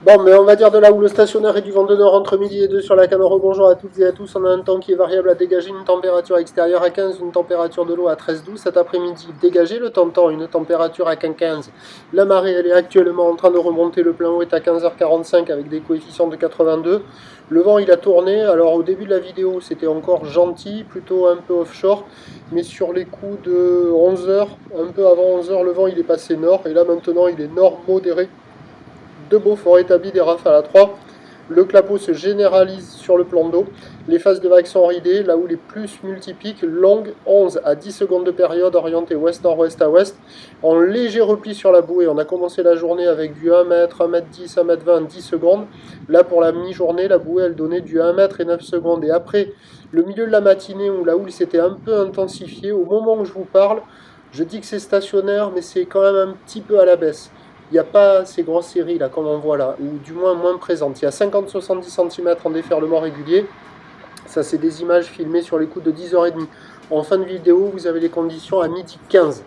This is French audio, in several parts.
Bon, mais on va dire de là où le stationnaire est du vent de nord entre midi et 2 sur la Canore. Bonjour à toutes et à tous. On a un temps qui est variable à dégager, une température extérieure à 15, une température de l'eau à 13-12. Cet après-midi, dégagé, le temps, une température à 15. La marée, elle est actuellement en train de remonter. Le plein haut est à 15h45 avec des coefficients de 82. Le vent, il a tourné. Alors, au début de la vidéo, c'était encore gentil, plutôt un peu offshore. Mais sur les coups de 11h, un peu avant 11h, le vent, il est passé nord. Et là, maintenant, il est nord modéré de Beaufort établit des rafales à 3. Le clapot se généralise sur le plan d'eau. Les phases de vagues sont ridées, là où les plus multipliques, longues, 11 à 10 secondes de période, orientées ouest-nord-ouest à ouest. En léger repli sur la bouée, on a commencé la journée avec du 1 mètre, 1 mètre 10, 1 mètre 20, 10 secondes. Là, pour la mi-journée, la bouée, elle donnait du 1 mètre et 9 secondes. Et après, le milieu de la matinée, où la houle s'était un peu intensifiée, au moment où je vous parle, je dis que c'est stationnaire, mais c'est quand même un petit peu à la baisse. Il n'y a pas ces grosses séries là, comme on voit là, ou du moins moins présentes. Il y a 50-70 cm en déferlement régulier. Ça, c'est des images filmées sur les coups de 10h30. En fin de vidéo, vous avez les conditions à midi 15.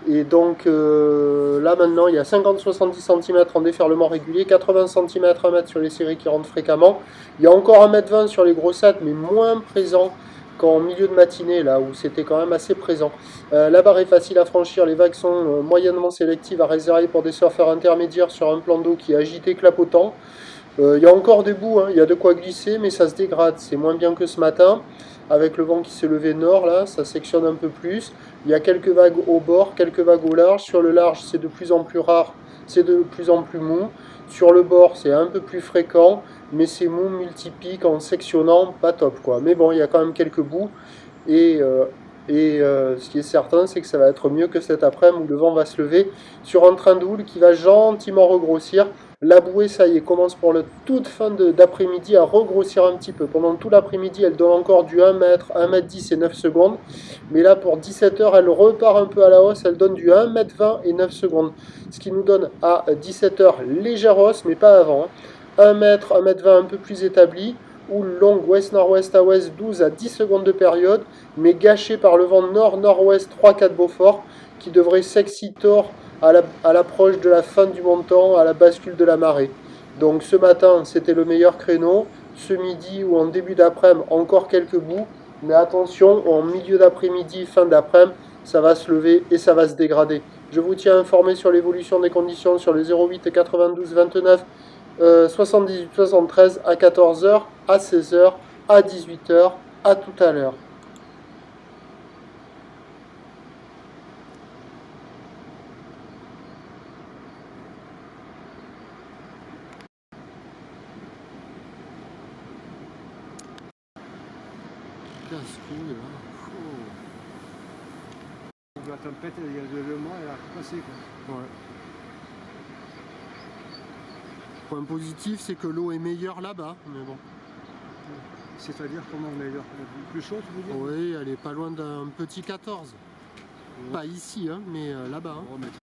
Et donc là maintenant, il y a 50-70 cm en déferlement régulier, 80 cm, 1 mètre sur les séries qui rentrent fréquemment. Il y a encore 1,20 m sur les grossettes, mais moins présent qu'en milieu de matinée, là où c'était quand même assez présent. La barre est facile à franchir, les vagues sont moyennement sélectives à réserver pour des surfeurs intermédiaires sur un plan d'eau qui est agité, clapotant. Il y a encore des bouts, hein, il y a de quoi glisser, mais ça se dégrade. C'est moins bien que ce matin, avec le vent qui s'est levé nord, là, ça sectionne un peu plus. Il y a quelques vagues au bord, quelques vagues au large. Sur le large, c'est de plus en plus rare, c'est de plus en plus mou. Sur le bord, c'est un peu plus fréquent, mais c'est mou, multipique, en sectionnant, pas top, quoi. Mais bon, il y a quand même quelques bouts, et... ce qui est certain, c'est que ça va être mieux que cet après-midi où le vent va se lever sur un train de houle qui va gentiment regrossir. La bouée, ça y est, commence pour la toute fin d'après-midi à regrossir un petit peu. Pendant tout l'après-midi, elle donne encore du 1 mètre, 1 mètre 10 et 9 secondes. Mais là, pour 17h, elle repart un peu à la hausse. Elle donne du 1 mètre 20 et 9 secondes. Ce qui nous donne à 17h légère hausse, mais pas avant. 1 mètre, 1 mètre 20 un peu plus établi. Ou longue ouest-nord-ouest à ouest, 12 à 10 secondes de période, mais gâché par le vent nord-nord-ouest 3-4 Beaufort, qui devrait s'exciter à l'approche de la fin du montant, à la bascule de la marée. Donc ce matin, c'était le meilleur créneau. Ce midi ou en début d'après-midi, encore quelques bouts. Mais attention, en milieu d'après-midi, fin d'après-midi, ça va se lever et ça va se dégrader. Je vous tiens informé sur l'évolution des conditions sur les 08 92 29 78 73 à 14h, à 16h, à 18h, à tout à l'heure. Casse-couille là. La tempête, il y a le vent, elle a passé quoi. Ouais. Point positif, c'est que l'eau est meilleure là-bas, mais bon. C'est-à-dire comment meilleure? Plus chaud, tu veux dire? Oui, elle est pas loin d'un petit 14. Ouais. Pas ici, hein, mais là-bas. Hein.